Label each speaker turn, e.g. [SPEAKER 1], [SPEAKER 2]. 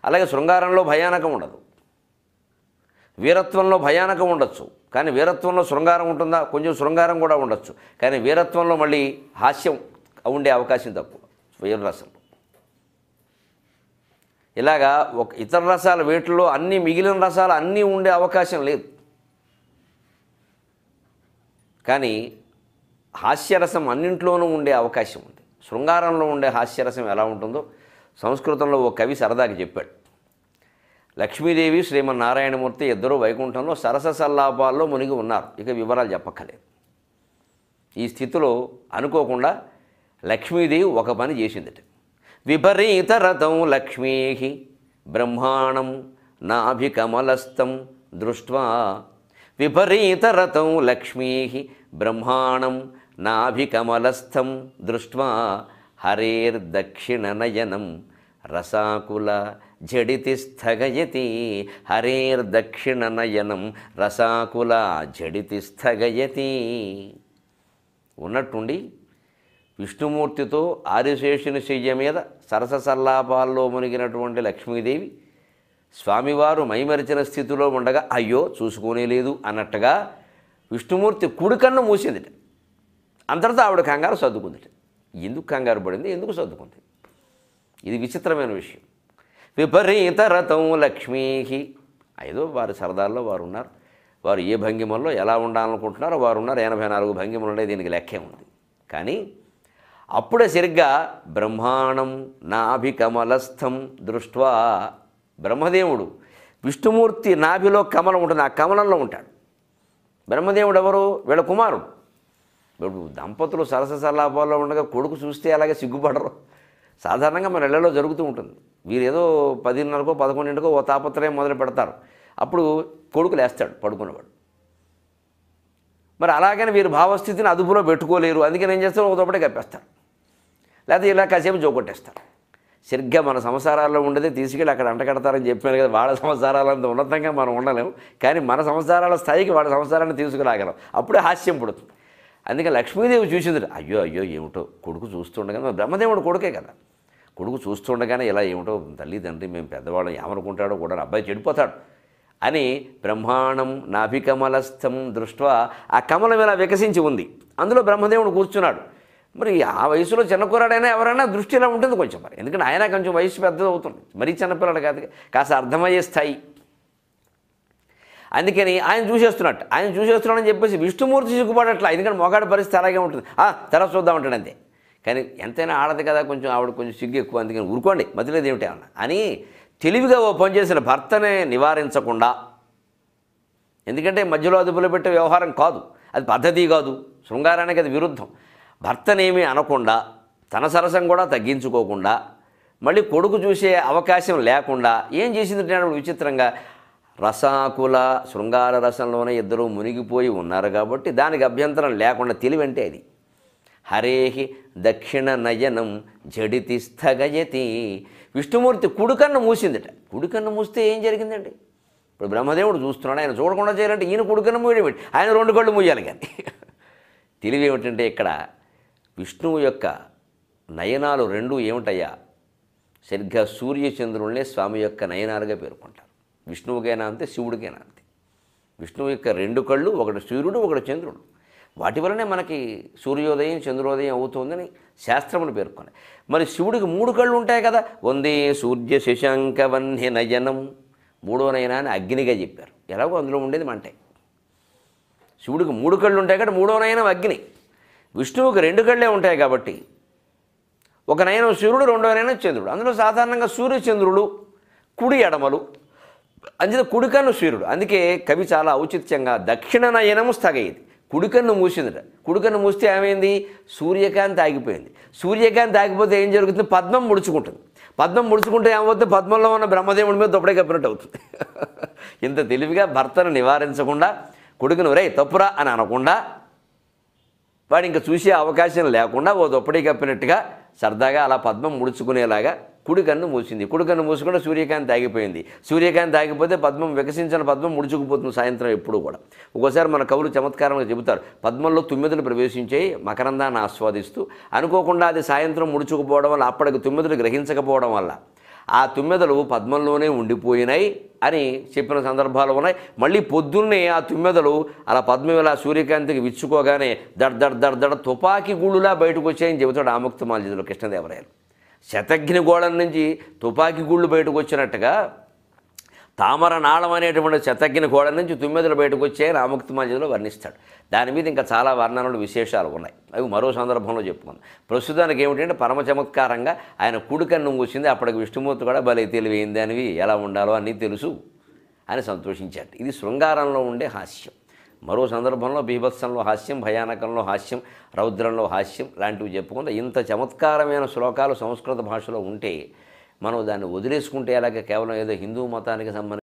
[SPEAKER 1] అలాగే శృంగారంలో భయానకం ఉండదు, వీరత్వంలో భయానకం ఉండొచ్చు, కానీ వీరత్వంలో శృంగారం ఉంటుందా? కొంచెం శృంగారం కూడా ఉండొచ్చు, కానీ వీరత్వంలో మళ్ళీ హాస్యం ఉండే అవకాశం తక్కువ వీరరసంలో. ఇలాగా ఒక ఇతర రసాలు వీటిల్లో అన్ని మిగిలిన రసాలు అన్నీ ఉండే అవకాశం లేదు. కానీ హాస్యరసం అన్నింట్లోనూ ఉండే అవకాశం ఉంది. శృంగారంలో ఉండే హాస్యరసం ఎలా ఉంటుందో సంస్కృతంలో ఓ కవి సరదాకి చెప్పాడు. లక్ష్మీదేవి శ్రీమన్నారాయణమూర్తి ఇద్దరూ వైకుంఠంలో సరస సల్లాపాల్లో మునిగి ఉన్నారు. ఇక వివరాలు చెప్పక్కర్లేదు. ఈ స్థితిలో అనుకోకుండా లక్ష్మీదేవి ఒక పని చేసిందట. విపరీతరతం లక్ష్మీ బ్రహ్మాణం నాభికమలస్థం దృష్ట్వా, విపరీతరతం లక్ష్మీ బ్రహ్మాణం నాభికమలస్థం దృష్ట్వా హరేర్దక్షిణనయనం రసాకుల జడితి స్థగయతి. హరేర్దక్షిణనయనం రసాకుల జడితి స్థగయతి. ఉన్నట్టుండి విష్ణుమూర్తితో ఆదిశేషుని శయ్య మీద సరస సల్లాపాల్లో మునిగినటువంటి లక్ష్మీదేవి స్వామివారు మైమరిచిన స్థితిలో ఉండగా అయ్యో చూసుకోనే లేదు అన్నట్టుగా విష్ణుమూర్తి కుడికన్ను మూసిందిట. అంతటితో ఆవిడ కంగారు సర్దుకుందిట. ఎందుకు కంగారు పడింది, ఎందుకు సర్దుకుంది? ఇది విచిత్రమైన విషయం. విపరీతరతం లక్ష్మీ, ఐదో వారి సరదాల్లో వారు ఉన్నారు. వారు ఏ భంగిమల్లో ఎలా ఉండాలనుకుంటున్నారో వారు ఉన్నారు. 84 భంగిమలు ఉండే, దీనికి లెక్కే ఉంది. కానీ అప్పుడే సరిగ్గా బ్రహ్మాణం నాభికమలస్థం దృష్ట్వా, బ్రహ్మదేవుడు విష్ణుమూర్తి నాభిలో కమలం ఉంటుంది, ఆ కమలంలో ఉంటాడు. బ్రహ్మదేవుడు ఎవరు? వీళ్ళ కుమారుడు. ఇప్పుడు దంపతులు సరస సల్లాపాల్లో ఉండగా కొడుకు చూస్తే అలాగే సిగ్గుపడరు. సాధారణంగా మన ఇళ్లలో జరుగుతూ ఉంటుంది. వీరేదో 10:30కో 11కో ఓ తాపత్రయం మొదలు పెడతారు. అప్పుడు కొడుకు లేస్తాడు పడుకునేవాడు. మరి అలాగని వీరు భావస్థితిని అదుపులో పెట్టుకోలేరు. అందుకని ఏం చేస్తారు, ఒక తోపటే కప్పేస్తారు, లేకపోతే ఇలా కాసేపు జోకొట్టేస్తారు. సరిగ్గా మన సంసారాల్లో ఉండేది తీసుకెళ్ళి అక్కడ అంటకడతారని చెప్పాను కదా. వాళ్ళ సంసారాలంత ఉన్నతంగా మనం ఉండలేము, కానీ మన సంసారాల స్థాయికి వాళ్ళ సంసారాన్ని తీసుకురాగలం. అప్పుడే హాస్యం పుడుతుంది. అందుకని లక్ష్మీదేవి చూసింది, అయ్యో అయ్యో ఏమిటో కొడుకు చూస్తుండగానే, బ్రహ్మదేవుడు కొడుకే కదా, కొడుకు చూస్తుండగానే ఇలా ఏమిటో తల్లి తండ్రి మేము పెద్దవాళ్ళం ఏమనుకుంటాడో కూడా, అబ్బాయి చెడిపోతాడు అని బ్రహ్మాండం నాభికమలస్థం దృష్ట్వా, ఆ కమలం ఇలా వికసించి ఉంది, అందులో బ్రహ్మదేవుడు కూర్చున్నాడు. మరి ఆ వయసులో చిన్న కుర్రాడైనా ఎవరైనా దృష్టి ఇలా ఉంటుంది కొంచెం. మరి ఎందుకంటే ఆయన కొంచెం వయసు పెద్దది అవుతుంది, మరీ చిన్నపిల్లడు కాదు, కాస్త అర్థమయ్యే స్థాయి. అందుకని ఆయన చూసేస్తున్నట్టు, ఆయన చూసేస్తున్నాడని చెప్పేసి విష్ణుమూర్తి సిగ్గుపడట్లా. ఎందుకంటే మొగాడి పరిస్థితి అలాగే ఉంటుంది, తర్వాత చూద్దామంటాడు అంతే. కానీ ఎంతైనా ఆడదు కదా, కొంచెం ఆవిడ కొంచెం సిగ్గు ఎక్కువ, అందుకని ఊరుకోండి మధ్యలేదు ఏమిటి ఏమన్నా అని తెలివిగా ఓ పని చేసిన భర్తనే నివారించకుండా, ఎందుకంటే మధ్యలో అదుపులో పెట్టే వ్యవహారం కాదు, అది పద్ధతి కాదు, శృంగారానికి అది విరుద్ధం. భర్తనేమీ అనకుండా, తన సరసం కూడా తగ్గించుకోకుండా, మళ్ళీ కొడుకు చూసే అవకాశం లేకుండా ఏం చేసింది విచిత్రంగా, రసాకుల శృంగార రసంలోనే ఇద్దరూ మునిగిపోయి ఉన్నారు కాబట్టి దానికి అభ్యంతరం లేకుండా తెలివంటే అది. హరేహి దక్షిణ నయనం జడితి స్థగయతి. విష్ణుమూర్తి కుడికన్ను మూసిందట. కుడికన్ను మూస్తే ఏం జరిగిందండి? ఇప్పుడు బ్రహ్మదేవుడు చూస్తున్నాడు, ఆయన చూడకుండా చేయాలంటే ఈయన కుడికన్ను మూయడం, ఆయన 2 కళ్ళు మూయాలి. కానీ తెలివి ఏమిటంటే ఇక్కడ విష్ణువు యొక్క నయనాలు 2 ఏమిటయ్యా, సరిగ్గా సూర్యచంద్రుల్నే స్వామి యొక్క నయనాలుగా పేర్కొంటారు. విష్ణువుకైనా అంతే, శివుడికైనా అంతే. విష్ణువు యొక్క 2 కళ్ళు, ఒకటి సూర్యుడు ఒకటి చంద్రుడు. వాటి వల్లనే మనకి సూర్యోదయం చంద్రోదయం అవుతుందని శాస్త్రములు పేర్కొన్నాయి. మరి శివుడికి 3 కళ్ళు ఉంటాయి కదా, వందే సూర్య శశాంక వన్య నయనం, 3వ నయనాన్ని అగ్నిగా చెప్పారు. ఎలాగో అందులో ఉండేది మంటే. శివుడికి 3 కళ్ళు ఉంటాయి కాబట్టి 3వ నయనం అగ్ని. విష్ణువుకి 2 కళ్ళే ఉంటాయి కాబట్టి ఒక నయనం సూర్యుడు, 2వ నయనం చంద్రుడు. అందులో సాధారణంగా సూర్యచంద్రుడు కుడి ఎడమలు, అంచేత కుడికన్ను సూర్యుడు. అందుకే కవి చాలా ఔచిత్యంగా దక్షిణ నయనము స్థగయింది, కుడికన్ను మూసిందట. కుడికన్ను మూస్తే ఏమైంది, సూర్యకాంతి ఆగిపోయింది. సూర్యకాంతి ఆగిపోతే ఏం జరుగుతుంది, పద్మం ముడుచుకుంటుంది. పద్మం ముడుచుకుంటే ఏమవుతుంది, పద్మంలో ఉన్న బ్రహ్మదేవుడి మీద దొప్పడే కప్పినట్టు అవుతుంది. ఇంత తెలివిగా భర్తను నివారించకుండా, కొడుకును రే తప్పురా అని అనకుండా, వాడు ఇంకా చూసే అవకాశం లేకుండా ఓ దొప్పడే కప్పినట్టుగా సరదాగా అలా పద్మం ముడుచుకునేలాగా కుడికన్ను మూసింది. కుడికన్ను మూసుకుంటే సూర్యకాంతి ఆగిపోయింది. సూర్యకాంతి ఆగిపోతే పద్మం, వికసించిన పద్మం ముడుచుకుపోతుంది సాయంత్రం ఎప్పుడు కూడా. ఒక్కోసారి మన కవులు చమత్కారంగా చెబుతారు, పద్మంలో 9 ప్రవేశించాయి మకరందాన్ని ఆస్వాదిస్తూ, అనుకోకుండా అది సాయంత్రం ముడుచుకుపోవడం వల్ల, అప్పటికి 9 గ్రహించకపోవడం వల్ల ఆ తుమ్మెదలు పద్మంలోనే ఉండిపోయినాయి అని చెప్పిన సందర్భాలు ఉన్నాయి. మళ్ళీ పొద్దున్నే ఆ తుమ్మెదలు అలా పద్మం ఇలా సూర్యకాంతికి విచ్చుకోగానే దడ్ దడ్ దడ్ దడ తుపాకీ గుళ్ళులా బయటకు వచ్చాయని చెబుతాడు ఆముక్తమాల్యదలో కృష్ణదేవరాయలు. శతఘ్ని గోళం నుంచి తుపాకీ గుళ్ళు బయటకు వచ్చినట్టుగా తామర నాళం అనేటువంటి శతఘ్ని గోళం నుంచి తుమ్మెదలు బయటకు వచ్చాయని ఆముక్తమాల్యదలో వర్ణిస్తాడు. దాని మీద ఇంకా చాలా వర్ణనలు విశేషాలు ఉన్నాయి, అవి మరో సందర్భంలో చెప్పుకుందాం. ప్రస్తుతానికి ఏమిటంటే పరమ చమత్కారంగా ఆయన కుడికన్ను మూసింది, అప్పటికి విష్ణుమూర్తి కూడా భలే తెలివైంది అనివి ఎలా ఉండాలో అన్నీ తెలుసు అని సంతోషించాడు. ఇది శృంగారంలో ఉండే హాస్యం. మరో సందర్భంలో బీభత్సంలో హాస్యం, భయానకంలో హాస్యం, రౌద్రంలో హాస్యం లాంటివి చెప్పుకుందాం. ఇంత చమత్కారమైన శ్లోకాలు సంస్కృత భాషలో ఉంటే మనం దాన్ని వదిలేసుకుంటే అలాగే కేవలం ఏదో హిందూ మతానికి సంబంధించి